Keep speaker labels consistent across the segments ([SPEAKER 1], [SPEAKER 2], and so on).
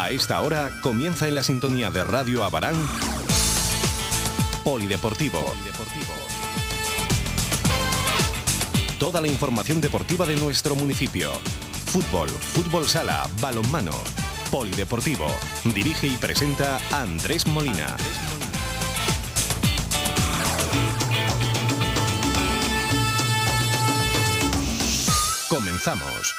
[SPEAKER 1] A esta hora comienza en la sintonía de Radio Abarán Polideportivo. Toda la información deportiva de nuestro municipio. Fútbol, fútbol sala, balonmano. Polideportivo. Dirige y presenta Andrés Molina. Comenzamos.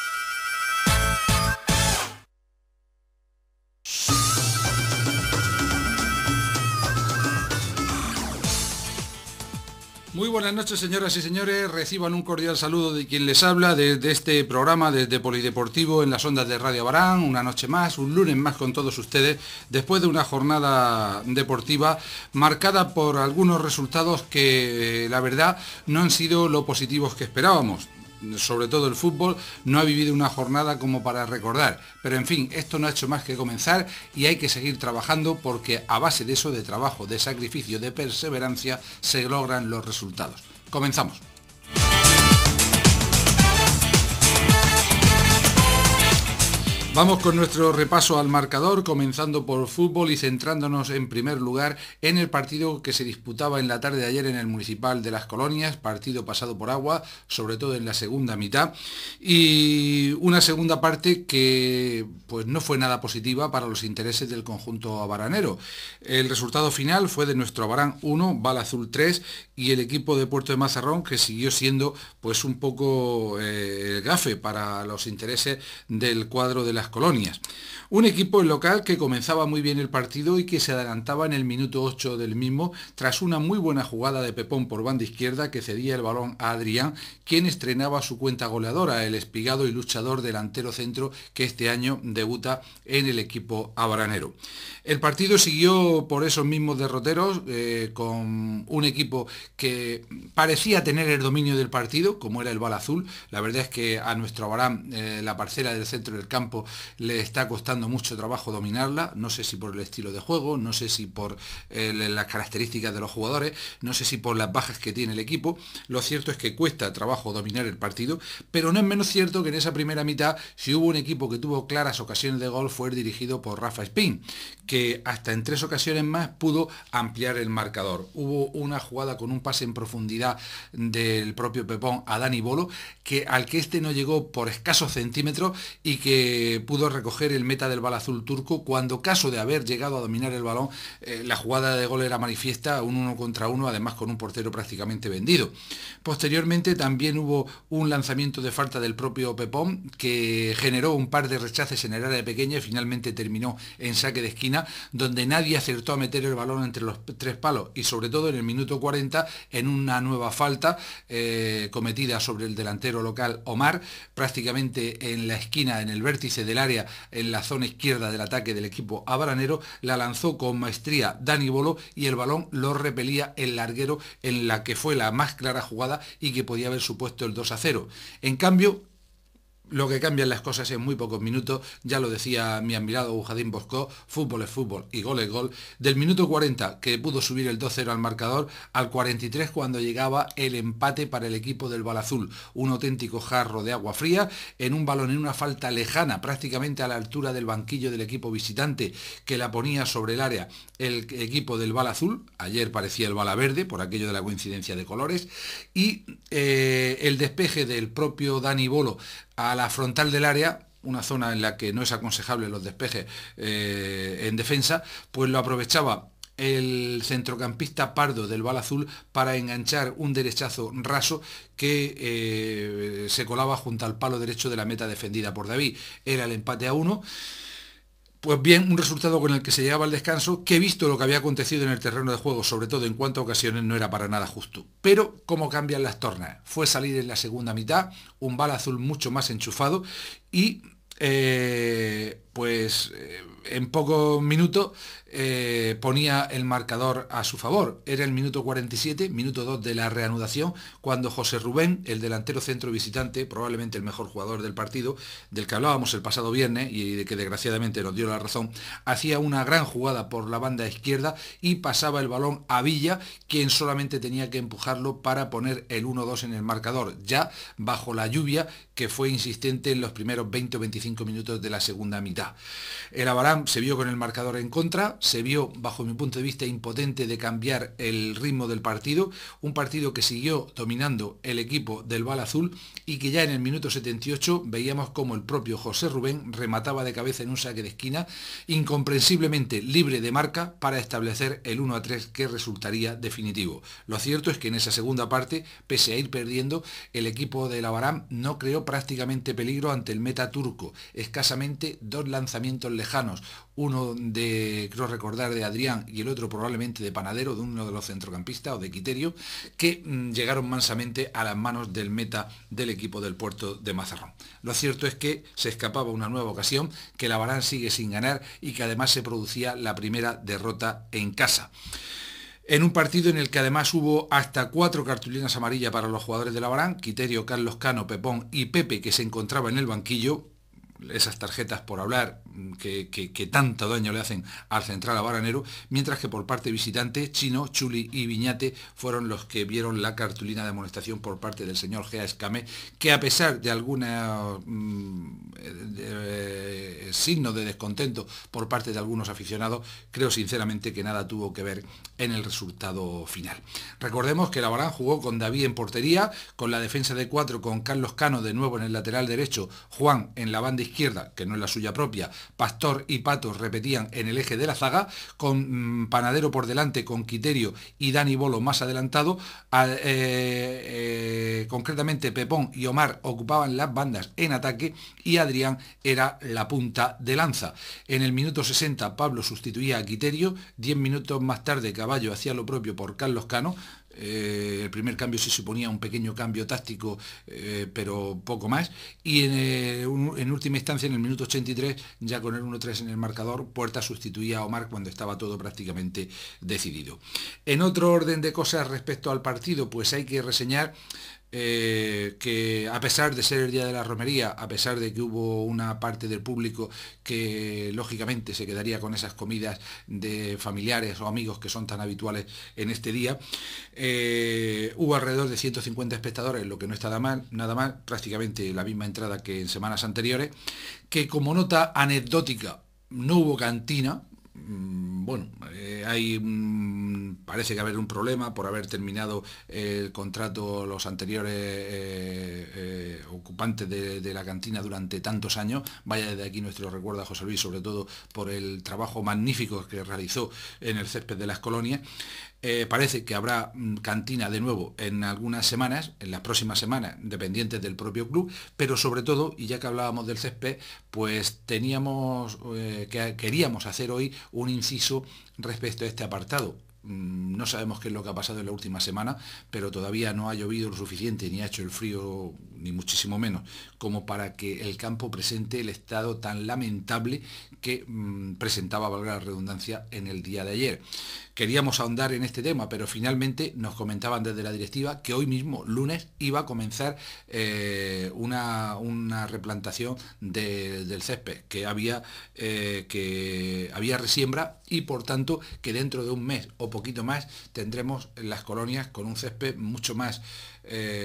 [SPEAKER 2] Muy buenas noches, señoras y señores. Reciban un cordial saludo de quien les habla desde este programa, desde Polideportivo en las ondas de Radio Abarán. Una noche más, un lunes más con todos ustedes, después de una jornada deportiva marcada por algunos resultados que, la verdad, no han sido lo positivos que esperábamos. Sobre todo el fútbol no ha vivido una jornada como para recordar, pero en fin, esto no ha hecho más que comenzar y hay que seguir trabajando porque a base de eso, de trabajo, de sacrificio, de perseverancia, se logran los resultados. Comenzamos. Vamos con nuestro repaso al marcador, comenzando por fútbol y centrándonos en primer lugar en el partido que se disputaba en la tarde de ayer en el Municipal de Las Colonias, partido pasado por agua, sobre todo en la segunda mitad, y una segunda parte que pues no fue nada positiva para los intereses del conjunto abaranero. El resultado final fue de nuestro Abarán 1, Bala Azul 3, y el equipo de Puerto de Mazarrón, que siguió siendo pues un poco el gafe para los intereses del cuadro de Las Colonias. Un equipo local que comenzaba muy bien el partido y que se adelantaba en el minuto 8 del mismo tras una muy buena jugada de Pepón por banda izquierda que cedía el balón a Adrián, quien estrenaba su cuenta goleadora, el espigado y luchador delantero centro que este año debuta en el equipo abaranero. El partido siguió por esos mismos derroteros, con un equipo que parecía tener el dominio del partido, como era el Bala Azul. La verdad es que a nuestro Abarán, la parcela del centro del campo, le está costando mucho trabajo dominarla, no sé si por el estilo de juego, no sé si por las características de los jugadores, no sé si por las bajas que tiene el equipo. Lo cierto es que cuesta trabajo dominar el partido, pero no es menos cierto que en esa primera mitad, si hubo un equipo que tuvo claras ocasiones de gol, fue el dirigido por Rafa Espín, que hasta en 3 ocasiones más pudo ampliar el marcador. Hubo una jugada con un pase en profundidad del propio Pepón a Dani Bolo, al que este no llegó por escasos centímetros y que pudo recoger el meta del Bala Azul turco cuando, caso de haber llegado a dominar el balón, la jugada de gol era manifiesta, un 1 contra 1, además con un portero prácticamente vendido. Posteriormente también hubo un lanzamiento de falta del propio Pepón que generó un par de rechaces en el área pequeña y finalmente terminó en saque de esquina, donde nadie acertó a meter el balón entre los 3 palos y sobre todo en el minuto 40 en una nueva falta cometida sobre el delantero local Omar, prácticamente en la esquina, en el vértice del área, en la zona izquierda del ataque del equipo abaranero, la lanzó con maestría Dani Bolo y el balón lo repelía el larguero en la que fue la más clara jugada y que podía haber supuesto el 2-0. En cambio, lo que cambian las cosas en muy pocos minutos, ya lo decía mi admirado Ujadín Bosco, fútbol es fútbol y gol es gol. Del minuto 40, que pudo subir el 2-0 al marcador, al 43 cuando llegaba el empate para el equipo del Bala Azul. Un auténtico jarro de agua fría, en un balón, en una falta lejana, prácticamente a la altura del banquillo del equipo visitante, que la ponía sobre el área el equipo del Bala Azul. Ayer parecía el Bala Verde, por aquello de la coincidencia de colores, y el despeje del propio Dani Bolo a la frontal del área, una zona en la que no es aconsejable los despejes en defensa, pues lo aprovechaba el centrocampista Pardo del Bala Azul para enganchar un derechazo raso que se colaba junto al palo derecho de la meta defendida por David. Era el empate a 1. Pues bien, un resultado con el que se llegaba al descanso, que visto lo que había acontecido en el terreno de juego, sobre todo en cuanto a ocasiones, no era para nada justo. Pero, ¿cómo cambian las tornas? Fue salir en la segunda mitad, un Bala Azul mucho más enchufado y en pocos minutos ponía el marcador a su favor. Era el minuto 47, minuto 2 de la reanudación, cuando José Rubén, el delantero centro visitante, probablemente el mejor jugador del partido, del que hablábamos el pasado viernes y de que desgraciadamente nos dio la razón, hacía una gran jugada por la banda izquierda y pasaba el balón a Villa, quien solamente tenía que empujarlo para poner el 1-2 en el marcador, ya bajo la lluvia que fue insistente en los primeros 20 o 25 minutos de la segunda mitad. mitad. El Abarán se vio con el marcador en contra, se vio, bajo mi punto de vista, impotente de cambiar el ritmo del partido, un partido que siguió dominando el equipo del Bala Azul y que ya en el minuto 78 veíamos como el propio José Rubén remataba de cabeza en un saque de esquina, incomprensiblemente libre de marca para establecer el 1-3 que resultaría definitivo. Lo cierto es que en esa segunda parte, pese a ir perdiendo, el equipo del Abarán no creó prácticamente peligro ante el meta turco, escasamente 2 lanzamientos lejanos, uno de, creo recordar, de Adrián y el otro probablemente de Panadero, de uno de los centrocampistas o de Quiterio, que llegaron mansamente a las manos del meta del equipo del Puerto de Mazarrón. Lo cierto es que se escapaba una nueva ocasión, que el Abarán sigue sin ganar y que además se producía la primera derrota en casa. En un partido en el que además hubo hasta 4 cartulinas amarillas para los jugadores del Abarán, Quiterio, Carlos Cano, Pepón y Pepe, que se encontraba en el banquillo. Esas tarjetas por hablar que tanto daño le hacen al central abaranero, mientras que por parte visitante, Chino, Chuli y Viñate fueron los que vieron la cartulina de amonestación por parte del señor Gea Escame, que a pesar de alguna signo de descontento por parte de algunos aficionados, creo sinceramente que nada tuvo que ver en el resultado final. Recordemos que el Abarán jugó con David en portería, con la defensa de 4, con Carlos Cano de nuevo en el lateral derecho, Juan en la banda izquierda, que no es la suya propia, Pastor y Patos repetían en el eje de la zaga, con Panadero por delante, con Quiterio y Dani Bolo más adelantado, concretamente Pepón y Omar ocupaban las bandas en ataque y Adrián era la punta de lanza. En el minuto 60 Pablo sustituía a Quiterio, 10 minutos más tarde Caballo hacía lo propio por Carlos Cano. El primer cambio se suponía un pequeño cambio táctico, pero poco más, y en última instancia en el minuto 83, ya con el 1-3 en el marcador, Puerta sustituía a Omar cuando estaba todo prácticamente decidido. En otro orden de cosas respecto al partido, pues hay que reseñar que a pesar de ser el día de la romería, a pesar de que hubo una parte del público que lógicamente se quedaría con esas comidas de familiares o amigos que son tan habituales en este día, hubo alrededor de 150 espectadores, lo que no está nada mal, prácticamente la misma entrada que en semanas anteriores, que como nota anecdótica no hubo cantina. Bueno, parece que haber un problema por haber terminado el contrato los anteriores ocupantes de la cantina durante tantos años. Vaya desde aquí nuestro recuerdo a José Luis, sobre todo por el trabajo magnífico que realizó en el césped de las colonias. Parece que habrá cantina de nuevo en algunas semanas, en las próximas semanas, dependientes del propio club, pero sobre todo, y ya que hablábamos del césped, pues queríamos hacer hoy un inciso respecto a este apartado. No sabemos qué es lo que ha pasado en la última semana, pero todavía no ha llovido lo suficiente, ni ha hecho el frío, ni muchísimo menos, como para que el campo presente el estado tan lamentable que presentaba, valga la redundancia, en el día de ayer. Queríamos ahondar en este tema, pero finalmente nos comentaban desde la directiva que hoy mismo, lunes, iba a comenzar una replantación del césped, que había resiembra y por tanto que dentro de un mes o poquito más tendremos las colonias con un césped mucho más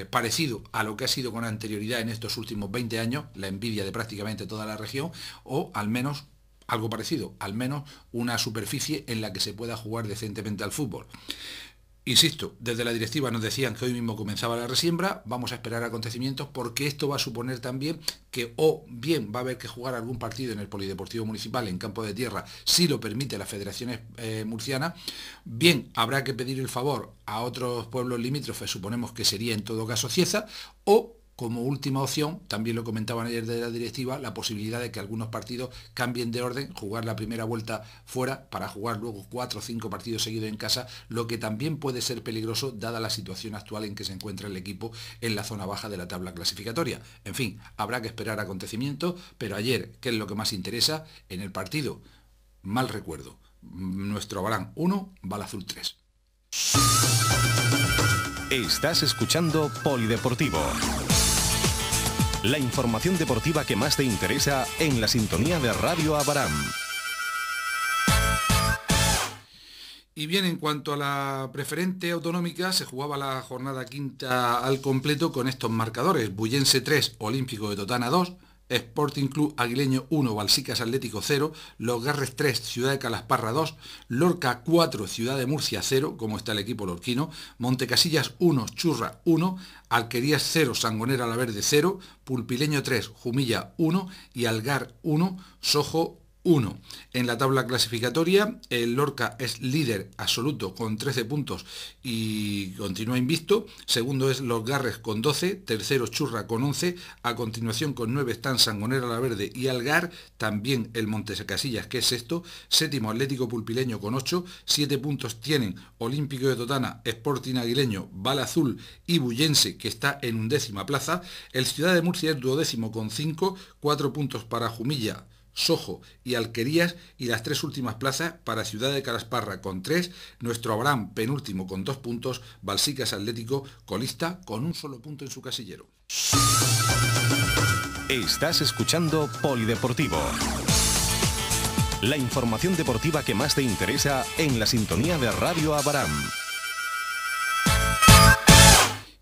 [SPEAKER 2] parecido a lo que ha sido con anterioridad en estos últimos 20 años, la envidia de prácticamente toda la región, o al menos algo parecido, al menos una superficie en la que se pueda jugar decentemente al fútbol. Insisto, desde la directiva nos decían que hoy mismo comenzaba la resiembra, vamos a esperar acontecimientos porque esto va a suponer también que o bien va a haber que jugar algún partido en el Polideportivo Municipal en campo de tierra, si lo permite la Federación Murciana, bien habrá que pedir el favor a otros pueblos limítrofes, suponemos que sería en todo caso Cieza, o como última opción, también lo comentaban ayer de la directiva, la posibilidad de que algunos partidos cambien de orden, jugar la primera vuelta fuera para jugar luego 4 o 5 partidos seguidos en casa, lo que también puede ser peligroso dada la situación actual en que se encuentra el equipo en la zona baja de la tabla clasificatoria. En fin, habrá que esperar acontecimientos, pero ayer, ¿qué es lo que más interesa? En el partido, mal recuerdo, nuestro Abarán 1, Bala Azul 3.
[SPEAKER 1] Estás escuchando Polideportivo. La información deportiva que más te interesa en la sintonía de Radio Abarán.
[SPEAKER 2] Y bien, en cuanto a la preferente autonómica, se jugaba la jornada quinta al completo con estos marcadores: Bullense 3, Olímpico de Totana 2, Sporting Club Aguileño 1, Balsicas Atlético 0, Los Garres 3, Ciudad de Calasparra 2, Lorca 4, Ciudad de Murcia 0, como está el equipo lorquino, Montecasillas 1, Churra 1, Alquerías 0, Sangonera La Verde 0, Pulpileño 3, Jumilla 1 y Algar 1, Sojo 1. En la tabla clasificatoria, el Lorca es líder absoluto con 13 puntos y continúa invicto. Segundo es Los Garres con 12, tercero Churra con 11, a continuación con 9 están Sangonera La Verde y Algar, también el Montecasillas que es sexto, séptimo Atlético Pulpileño con 8, 7 puntos tienen Olímpico de Totana, Sporting Aguileño, Bala Azul y Bullense que está en 11ª plaza, el Ciudad de Murcia es 12º con 5, 4 puntos para Jumilla, Sojo y Alquerías y las 3 últimas plazas para Ciudad de Calasparra con 3, nuestro Abraham penúltimo con 2 puntos, Balsicas Atlético colista con un solo punto en su casillero.
[SPEAKER 1] Estás escuchando Polideportivo. La información deportiva que más te interesa en la sintonía de Radio Abraham.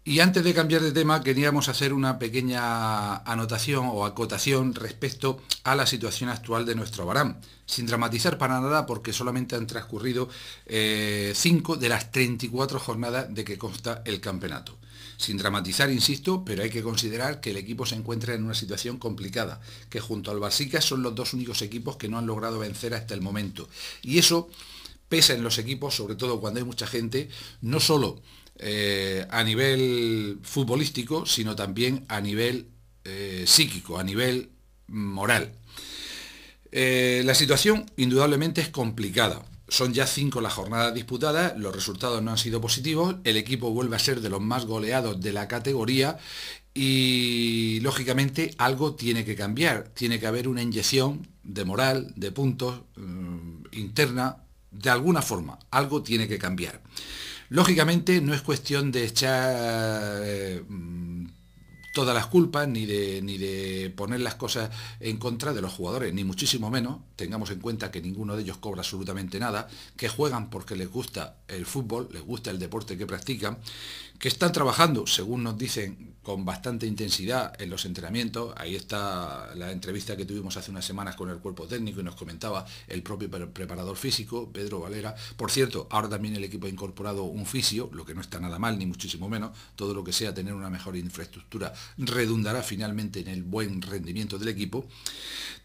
[SPEAKER 2] Y antes de cambiar de tema, queríamos hacer una pequeña anotación o acotación respecto a la situación actual de nuestro Abraham, sin dramatizar para nada porque solamente han transcurrido 5 de las 34 jornadas de que consta el campeonato. Sin dramatizar, insisto, pero hay que considerar que el equipo se encuentra en una situación complicada, que junto al Balsicas son los 2 únicos equipos que no han logrado vencer hasta el momento. Y eso pesa en los equipos, sobre todo cuando hay mucha gente, no solo a nivel futbolístico, sino también a nivel psíquico, a nivel moral. La situación indudablemente es complicada. Son ya 5 las jornadas disputadas, los resultados no han sido positivos, el equipo vuelve a ser de los más goleados de la categoría y lógicamente algo tiene que cambiar, tiene que haber una inyección de moral, de puntos, interna, de alguna forma, algo tiene que cambiar. Lógicamente no es cuestión de echar todas las culpas ni de poner las cosas en contra de los jugadores, ni muchísimo menos. Tengamos en cuenta que ninguno de ellos cobra absolutamente nada, que juegan porque les gusta el fútbol, les gusta el deporte que practican, que están trabajando, según nos dicen, con bastante intensidad en los entrenamientos. Ahí está la entrevista que tuvimos hace unas semanas con el cuerpo técnico y nos comentaba el propio preparador físico, Pedro Valera. Por cierto, ahora también el equipo ha incorporado un fisio, lo que no está nada mal, ni muchísimo menos. Todo lo que sea tener una mejor infraestructura redundará finalmente en el buen rendimiento del equipo.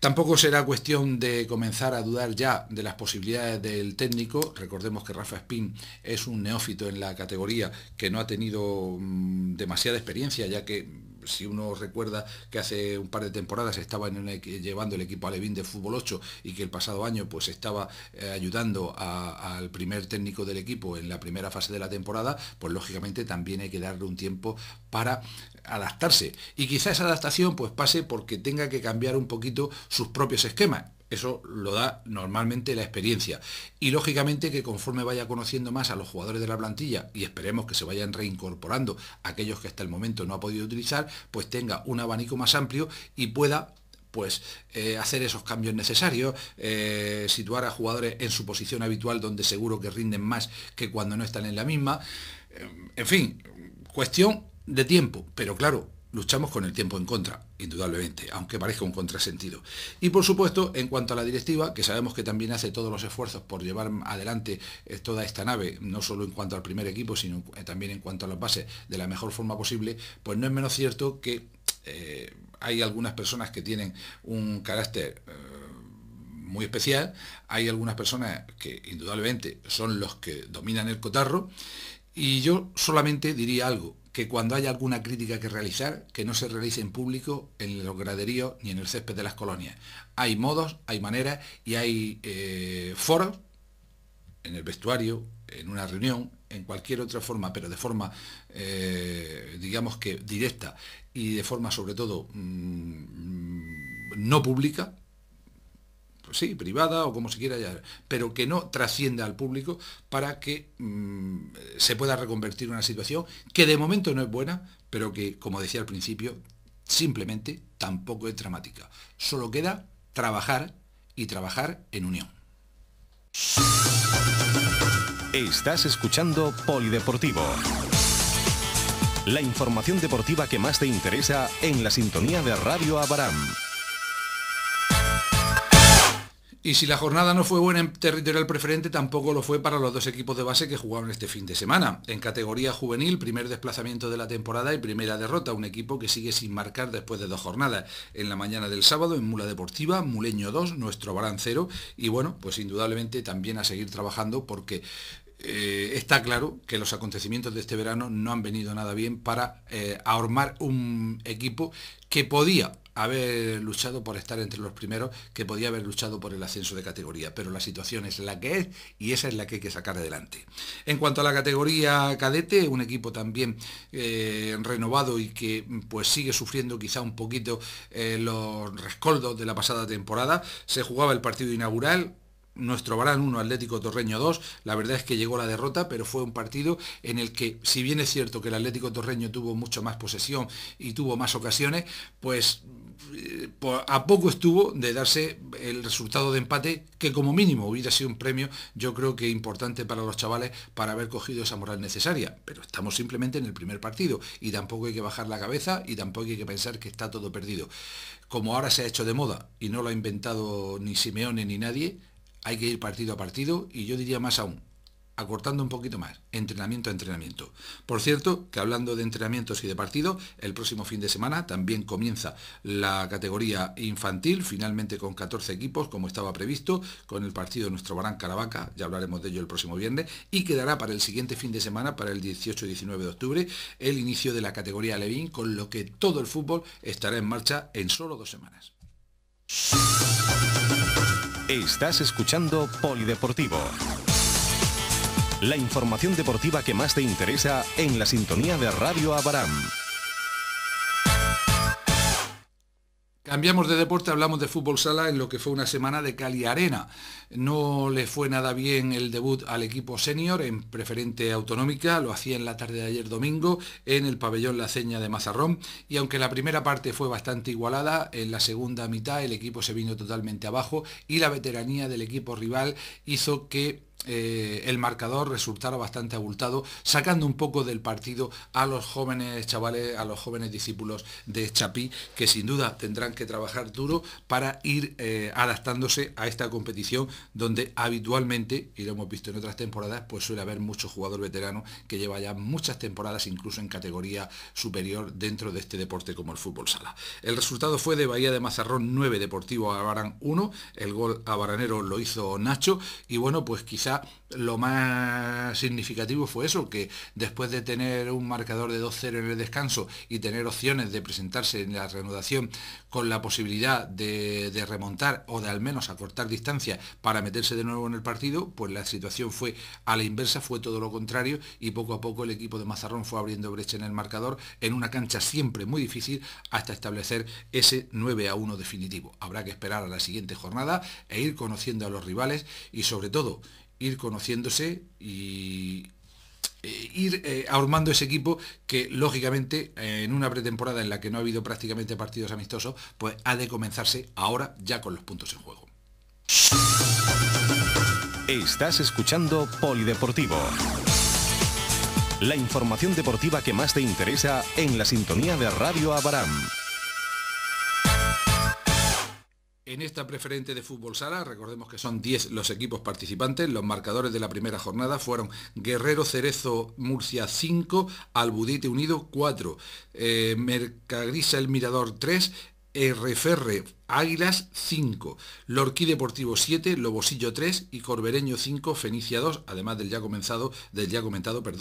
[SPEAKER 2] Tampoco será cuestión de comenzar a dudar ya de las posibilidades del técnico. Recordemos que Rafa Espín es un neófito en la categoría que no ha tenido demasiada experiencia, ya que si uno recuerda que hace un par de temporadas estaba llevando el equipo alevín de fútbol 8 y que el pasado año pues estaba ayudando al primer técnico del equipo en la primera fase de la temporada, pues lógicamente también hay que darle un tiempo para adaptarse. Y quizá esa adaptación pues pase porque tenga que cambiar un poquito sus propios esquemas. Eso lo da normalmente la experiencia. Y lógicamente que conforme vaya conociendo más a los jugadores de la plantilla, y esperemos que se vayan reincorporando aquellos que hasta el momento no ha podido utilizar, pues tenga un abanico más amplio y pueda pues hacer esos cambios necesarios, situar a jugadores en su posición habitual donde seguro que rinden más que cuando no están en la misma. En fin, cuestión de tiempo, pero claro, luchamos con el tiempo en contra, indudablemente, aunque parezca un contrasentido. Y por supuesto, en cuanto a la directiva, que sabemos que también hace todos los esfuerzos por llevar adelante toda esta nave, no solo en cuanto al primer equipo, sino también en cuanto a las bases, de la mejor forma posible, pues no es menos cierto que hay algunas personas que tienen un carácter muy especial, hay algunas personas que indudablemente son los que dominan el cotarro, y yo solamente diría algo, que cuando haya alguna crítica que realizar, que no se realice en público, en los graderíos ni en el césped de las colonias. Hay modos, hay maneras y hay foros, en el vestuario, en una reunión, en cualquier otra forma, pero de forma, digamos que directa y de forma sobre todo no pública, sí, privada o como se quiera llamar, pero que no trascienda al público para que se pueda reconvertir en una situación que de momento no es buena, pero que, como decía al principio, simplemente tampoco es dramática. Solo queda trabajar y trabajar en unión.
[SPEAKER 1] Estás escuchando Polideportivo. La información deportiva que más te interesa en la sintonía de Radio Abraham.
[SPEAKER 2] Y si la jornada no fue buena en territorial preferente, tampoco lo fue para los dos equipos de base que jugaron este fin de semana. En categoría juvenil, primer desplazamiento de la temporada y primera derrota, un equipo que sigue sin marcar después de 2 jornadas. En la mañana del sábado, en Mula Deportiva, Muleño 2, Nuestro Barán 0, y bueno, pues indudablemente también a seguir trabajando porque está claro que los acontecimientos de este verano no han venido nada bien para armar un equipo que podía haber luchado por estar entre los primeros, que podía haber luchado por el ascenso de categoría, pero la situación es la que es y esa es la que hay que sacar adelante. En cuanto a la categoría cadete, un equipo también renovado y que pues sigue sufriendo quizá un poquito los rescoldos de la pasada temporada. Se jugaba el partido inaugural, Nuestro Barán 1, Atlético Torreño 2, la verdad es que llegó la derrota, pero fue un partido en el que, si bien es cierto que el Atlético Torreño tuvo mucho más posesión y tuvo más ocasiones, pues a poco estuvo de darse el resultado de empate, que como mínimo hubiera sido un premio, yo creo que importante para los chavales para haber cogido esa moral necesaria, pero estamos simplemente en el primer partido y tampoco hay que bajar la cabeza y tampoco hay que pensar que está todo perdido. Como ahora se ha hecho de moda y no lo ha inventado ni Simeone ni nadie, hay que ir partido a partido y yo diría más aún, acortando un poquito más, entrenamiento a entrenamiento. Por cierto, que hablando de entrenamientos y de partidos, el próximo fin de semana también comienza la categoría infantil, finalmente con 14 equipos, como estaba previsto, con el partido Nuestro Barán Caravaca, ya hablaremos de ello el próximo viernes, y quedará para el siguiente fin de semana, para el 18 y 19 de octubre, el inicio de la categoría Alevín, con lo que todo el fútbol estará en marcha en solo 2 semanas.
[SPEAKER 1] Estás escuchando Polideportivo. La información deportiva que más te interesa en la sintonía de Radio Abarán.
[SPEAKER 2] Cambiamos de deporte, hablamos de fútbol sala en lo que fue una semana de cal y arena. No le fue nada bien el debut al equipo senior en preferente autonómica, lo hacía en la tarde de ayer domingo en el pabellón La Ceña de Mazarrón, y aunque la primera parte fue bastante igualada, en la segunda mitad el equipo se vino totalmente abajo y la veteranía del equipo rival hizo que el marcador resultara bastante abultado, sacando un poco del partido a los jóvenes chavales, a los jóvenes discípulos de Chapí, que sin duda tendrán que trabajar duro para ir adaptándose a esta competición donde habitualmente, y lo hemos visto en otras temporadas, pues suele haber mucho jugador veterano que lleva ya muchas temporadas incluso en categoría superior dentro de este deporte como el fútbol sala. El resultado fue de Bahía de Mazarrón 9, Deportivo Abarán 1, el gol abaranero lo hizo Nacho, y bueno, pues quizá lo más significativo fue eso, que después de tener un marcador de 2-0 en el descanso y tener opciones de presentarse en la reanudación con la posibilidad de remontar o de al menos acortar distancia para meterse de nuevo en el partido, pues la situación fue a la inversa, fue todo lo contrario, y poco a poco el equipo de Mazarrón fue abriendo brecha en el marcador en una cancha siempre muy difícil hasta establecer ese 9-1 definitivo. Habrá que esperar a la siguiente jornada e ir conociendo a los rivales y sobre todo ir conociéndose y ir armando ese equipo que lógicamente en una pretemporada en la que no ha habido prácticamente partidos amistosos, pues ha de comenzarse ahora ya con los puntos en juego.
[SPEAKER 1] Estás escuchando Polideportivo. La información deportiva que más te interesa en la sintonía de Radio Abarán.
[SPEAKER 2] En esta preferente de fútbol sala, recordemos que son 10 los equipos participantes, los marcadores de la primera jornada fueron Guerrero Cerezo Murcia 5, Albudite Unido 4, Mercagrisa El Mirador 3, RFR Águilas 5, Lorquí Deportivo 7, Lobosillo 3 y Corbereño 5, Fenicia 2, además del ya comentado,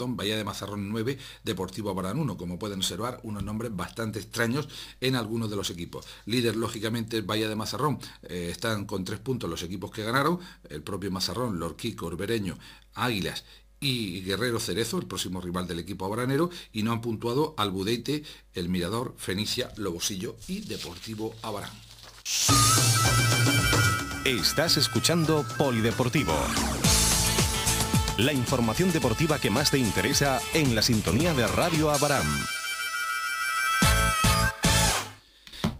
[SPEAKER 2] Bahía de Mazarrón 9, Deportivo Abarán 1, como pueden observar, unos nombres bastante extraños en algunos de los equipos. Líder, lógicamente, Bahía de Mazarrón, están con 3 puntos los equipos que ganaron, el propio Mazarrón, Lorquí, Corbereño, Águilas y Guerrero Cerezo, el próximo rival del equipo abaranero, y no han puntuado Albudeite, El Mirador, Fenicia, Lobosillo y Deportivo Abarán.
[SPEAKER 1] Estás escuchando Polideportivo. La información deportiva que más te interesa en la sintonía de Radio Abarán.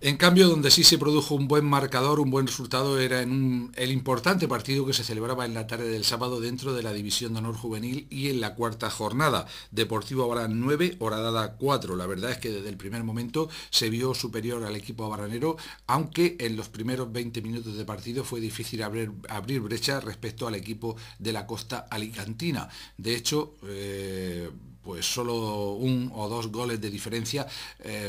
[SPEAKER 2] En cambio, donde sí se produjo un buen marcador, un buen resultado, era en el importante partido que se celebraba en la tarde del sábado dentro de la División de Honor Juvenil y en la cuarta jornada. Deportivo Abarán 9, Horadada 4. La verdad es que desde el primer momento se vio superior al equipo abaranero, aunque en los primeros 20 minutos de partido fue difícil abrir brecha respecto al equipo de la costa alicantina. De hecho, pues solo 1 o 2 goles de diferencia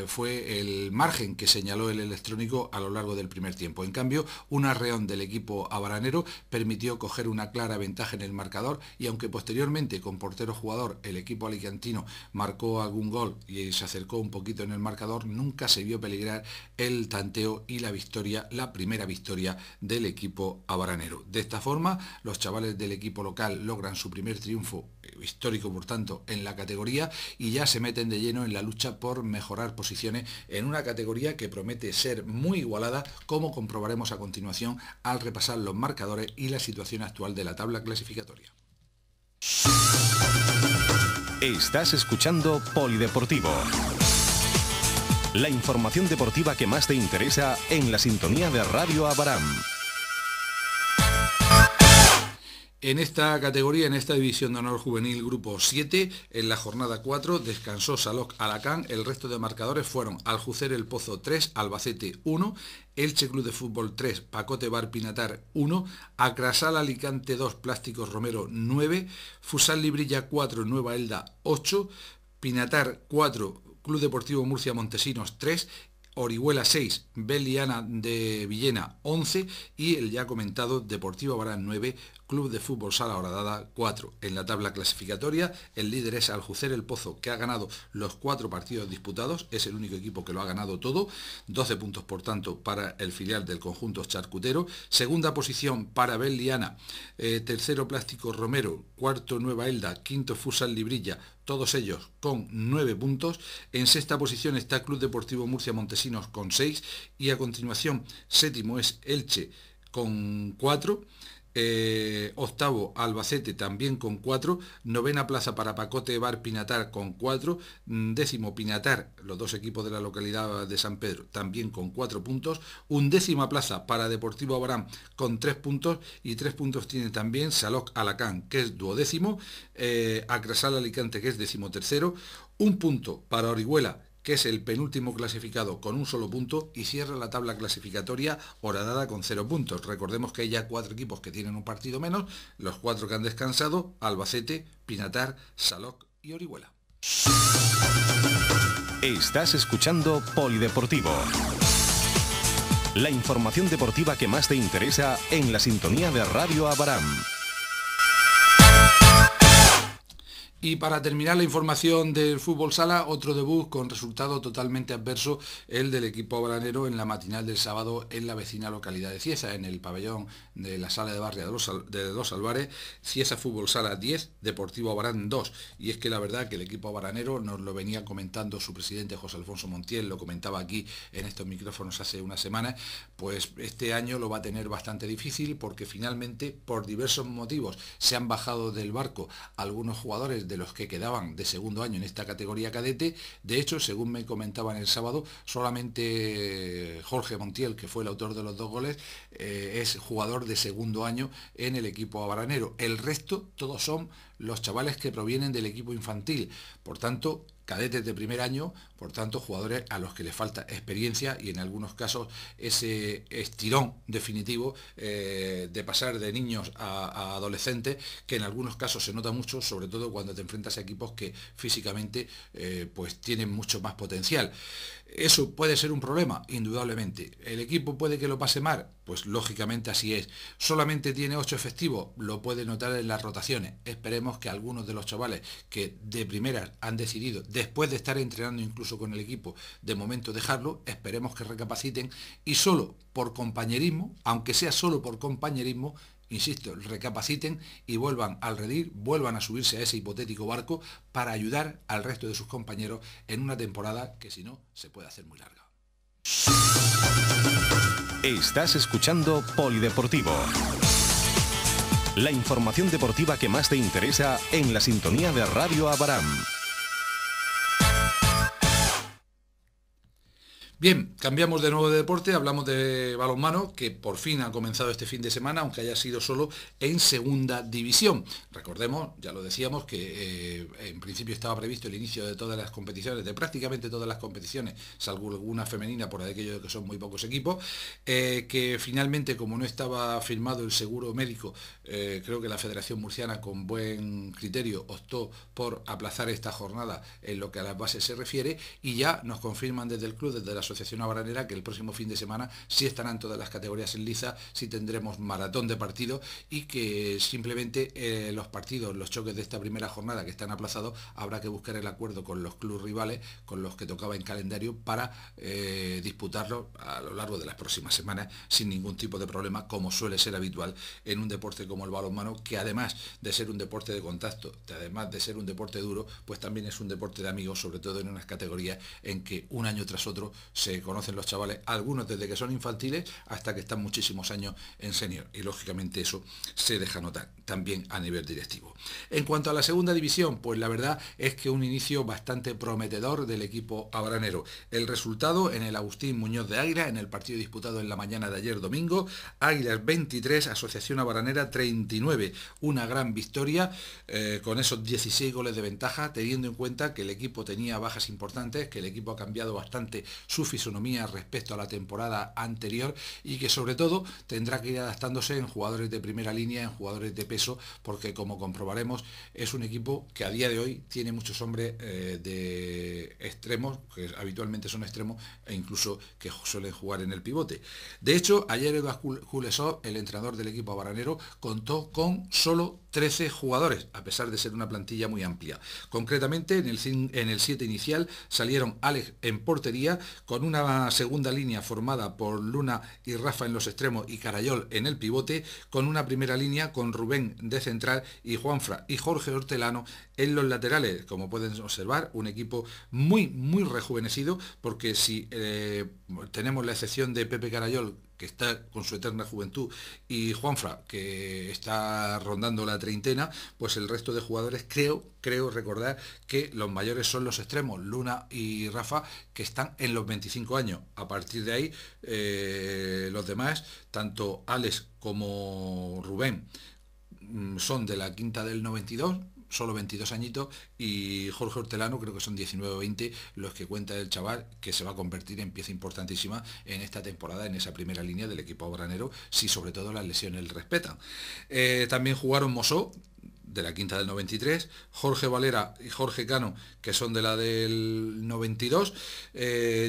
[SPEAKER 2] fue el margen que señaló el electrónico a lo largo del primer tiempo. En cambio, un arreón del equipo abaranero permitió coger una clara ventaja en el marcador y aunque posteriormente con portero jugador el equipo alicantino marcó algún gol y se acercó un poquito en el marcador, nunca se vio peligrar el tanteo y la victoria, la primera victoria del equipo abaranero. De esta forma, los chavales del equipo local logran su primer triunfo histórico, por tanto, en la categoría y ya se meten de lleno en la lucha por mejorar posiciones en una categoría que promete ser muy igualada, como comprobaremos a continuación al repasar los marcadores y la situación actual de la tabla clasificatoria.
[SPEAKER 1] Estás escuchando Polideportivo. La información deportiva que más te interesa en la sintonía de Radio Abarán.
[SPEAKER 2] En esta categoría, en esta división de honor juvenil grupo 7, en la jornada 4 descansó Salok Alacán. El resto de marcadores fueron Aljucer El Pozo 3, Albacete 1, Elche Club de Fútbol 3, Pacote Bar Pinatar 1, Acrasal Alicante 2, Plásticos Romero 9, Fusal Librilla 4, Nueva Elda 8, Pinatar 4, Club Deportivo Murcia Montesinos 3, Orihuela 6, Beliana de Villena 11 y el ya comentado Deportivo Abarán 9, Club de Fútbol Sala Horadada 4. En la tabla clasificatoria el líder es Aljucer El Pozo, que ha ganado los 4 partidos disputados, es el único equipo que lo ha ganado todo, 12 puntos por tanto para el filial del conjunto charcutero. Segunda posición para Beliana, tercero Plástico Romero, cuarto Nueva Elda, quinto Fusal Librilla, todos ellos con 9 puntos. En sexta posición está Club Deportivo Murcia Montesinos con 6 y a continuación séptimo es Elche con 4. Octavo Albacete también con 4, novena plaza para Pacote Bar Pinatar con 4, décimo Pinatar, los dos equipos de la localidad de San Pedro también con 4 puntos, undécima plaza para Deportivo Abarán con 3 puntos y 3 puntos tiene también Salok Alacán, que es duodécimo, Acrasal Alicante, que es decimotercero, un punto para Orihuela, que es el penúltimo clasificado con un solo punto, y cierra la tabla clasificatoria Horadada con 0 puntos. Recordemos que hay ya 4 equipos que tienen un partido menos, los 4 que han descansado: Albacete, Pinatar, Salok y Orihuela.
[SPEAKER 1] Estás escuchando Polideportivo. La información deportiva que más te interesa en la sintonía de Radio Abarán.
[SPEAKER 2] Y para terminar la información del fútbol sala, otro debut con resultado totalmente adverso, el del equipo abaranero en la matinal del sábado en la vecina localidad de Cieza, en el pabellón de la sala de barrio de Los Albares. Cieza Fútbol Sala 10, Deportivo Abarán 2. Y es que la verdad que el equipo abaranero, nos lo venía comentando su presidente José Alfonso Montiel, lo comentaba aquí en estos micrófonos hace unas semanas, pues este año lo va a tener bastante difícil porque finalmente, por diversos motivos, se han bajado del barco algunos jugadores de los que quedaban de segundo año en esta categoría cadete. De hecho, según me comentaban el sábado, solamente Jorge Montiel, que fue el autor de los 2 goles, es jugador de segundo año en el equipo abaranero. El resto, todos son los chavales que provienen del equipo infantil. Por tanto, cadetes de primer año, por tanto, jugadores a los que les falta experiencia y en algunos casos ese estirón definitivo de pasar de niños a adolescentes, que en algunos casos se nota mucho, sobre todo cuando te enfrentas a equipos que físicamente pues tienen mucho más potencial. ¿Eso puede ser un problema? Indudablemente. ¿El equipo puede que lo pase mal? Pues lógicamente así es. ¿Solamente tiene 8 efectivos? Lo puede notar en las rotaciones. Esperemos que algunos de los chavales que de primeras han decidido, después de estar entrenando incluso con el equipo, de momento dejarlo, esperemos que recapaciten y solo por compañerismo, aunque sea solo por compañerismo, insisto, recapaciten y vuelvan al redil, vuelvan a subirse a ese hipotético barco para ayudar al resto de sus compañeros en una temporada que si no se puede hacer muy larga.
[SPEAKER 1] Estás escuchando Polideportivo. La información deportiva que más te interesa en la sintonía de Radio Abarán.
[SPEAKER 2] Bien, cambiamos de nuevo de deporte, hablamos de balonmano, que por fin ha comenzado este fin de semana, aunque haya sido solo en segunda división. Recordemos, ya lo decíamos, que en principio estaba previsto el inicio de todas las competiciones, de prácticamente todas las competiciones, salvo alguna femenina por aquello de que son muy pocos equipos, que finalmente, como no estaba firmado el seguro médico, creo que la Federación Murciana con buen criterio optó por aplazar esta jornada en lo que a las bases se refiere, y ya nos confirman desde el club, desde la Asociación Abranera, que el próximo fin de semana sí estarán todas las categorías en liza, sí tendremos maratón de partidos y que simplemente los partidos, los choques de esta primera jornada que están aplazados, habrá que buscar el acuerdo con los clubes rivales con los que tocaba en calendario para disputarlos a lo largo de las próximas semanas sin ningún tipo de problema, como suele ser habitual en un deporte como el balonmano, que además de ser un deporte de contacto, además de ser un deporte duro, pues también es un deporte de amigos, sobre todo en unas categorías en que un año tras otro se conocen los chavales, algunos desde que son infantiles hasta que están muchísimos años en senior, y lógicamente eso se deja notar también a nivel directivo. En cuanto a la segunda división, pues la verdad es que un inicio bastante prometedor del equipo abranero. El resultado en el Agustín Muñoz de Águila, en el partido disputado en la mañana de ayer domingo: Águilas 23, Asociación Abranera 39, una gran victoria con esos 16 goles de ventaja, teniendo en cuenta que el equipo tenía bajas importantes, que el equipo ha cambiado bastante su fisonomía respecto a la temporada anterior y que sobre todo tendrá que ir adaptándose en jugadores de primera línea, en jugadores de peso, porque como comprobaremos es un equipo que a día de hoy tiene muchos hombres de extremos, que habitualmente son extremos e incluso que suelen jugar en el pivote. De hecho, ayer Eduard Kulesov, el entrenador del equipo abranero, contó con solo 13 jugadores, a pesar de ser una plantilla muy amplia. Concretamente, en el 7 inicial salieron Alex en portería, con una segunda línea formada por Luna y Rafa en los extremos y Carayol en el pivote, con una primera línea con Rubén de central y Juanfra y Jorge Hortelano en los laterales. Como pueden observar, un equipo muy rejuvenecido, porque si tenemos la excepción de Pepe Carayol, que está con su eterna juventud, y Juanfra, que está rondando la treintena, pues el resto de jugadores creo recordar que los mayores son los extremos, Luna y Rafa, que están en los 25 años. A partir de ahí, los demás, tanto Alex como Rubén, son de la quinta del 92, solo 22 añitos, y Jorge Hortelano creo que son 19 o 20 los que cuenta el chaval, que se va a convertir en pieza importantísima en esta temporada, en esa primera línea del equipo abranero, si sobre todo las lesiones le respetan. También jugaron Mosó, de la quinta del 93, Jorge Valera y Jorge Cano, que son de la del 92,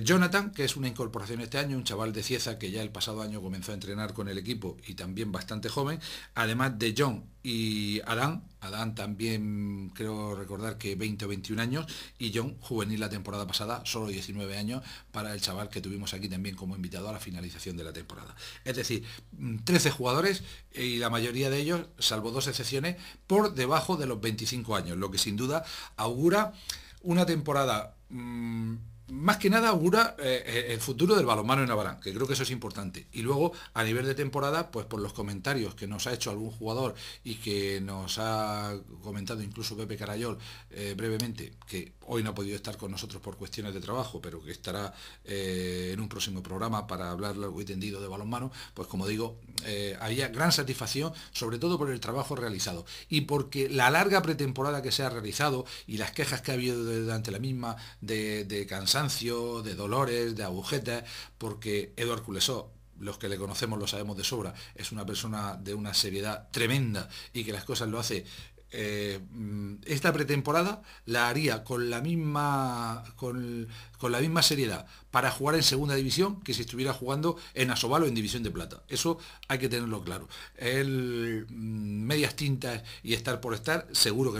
[SPEAKER 2] Jonathan, que es una incorporación este año, un chaval de Cieza que ya el pasado año comenzó a entrenar con el equipo y también bastante joven, además de John y Adán también creo recordar que 20 o 21 años, y John juvenil la temporada pasada, solo 19 años para el chaval que tuvimos aquí también como invitado a la finalización de la temporada. Es decir, 13 jugadores y la mayoría de ellos, salvo dos excepciones, por debajo de los 25 años, lo que sin duda augura una temporada más que nada augura el futuro del balonmano en Navarra, que creo que eso es importante. Y luego, a nivel de temporada, pues por los comentarios que nos ha hecho algún jugador y que nos ha comentado incluso Pepe Carayol brevemente, que hoy no ha podido estar con nosotros por cuestiones de trabajo, pero que estará en un próximo programa para hablar largo y tendido de balonmano, pues como digo, había gran satisfacción, sobre todo por el trabajo realizado y porque la larga pretemporada que se ha realizado y las quejas que ha habido durante la misma de cansancio, de dolores, de agujetas, porque Eduard Kulesov, los que le conocemos lo sabemos de sobra, es una persona de una seriedad tremenda y que las cosas lo hace. Esta pretemporada la haría con la misma seriedad para jugar en segunda división que si estuviera jugando en Asobal o en división de plata. Eso hay que tenerlo claro. Medias tintas y estar por estar, seguro que no.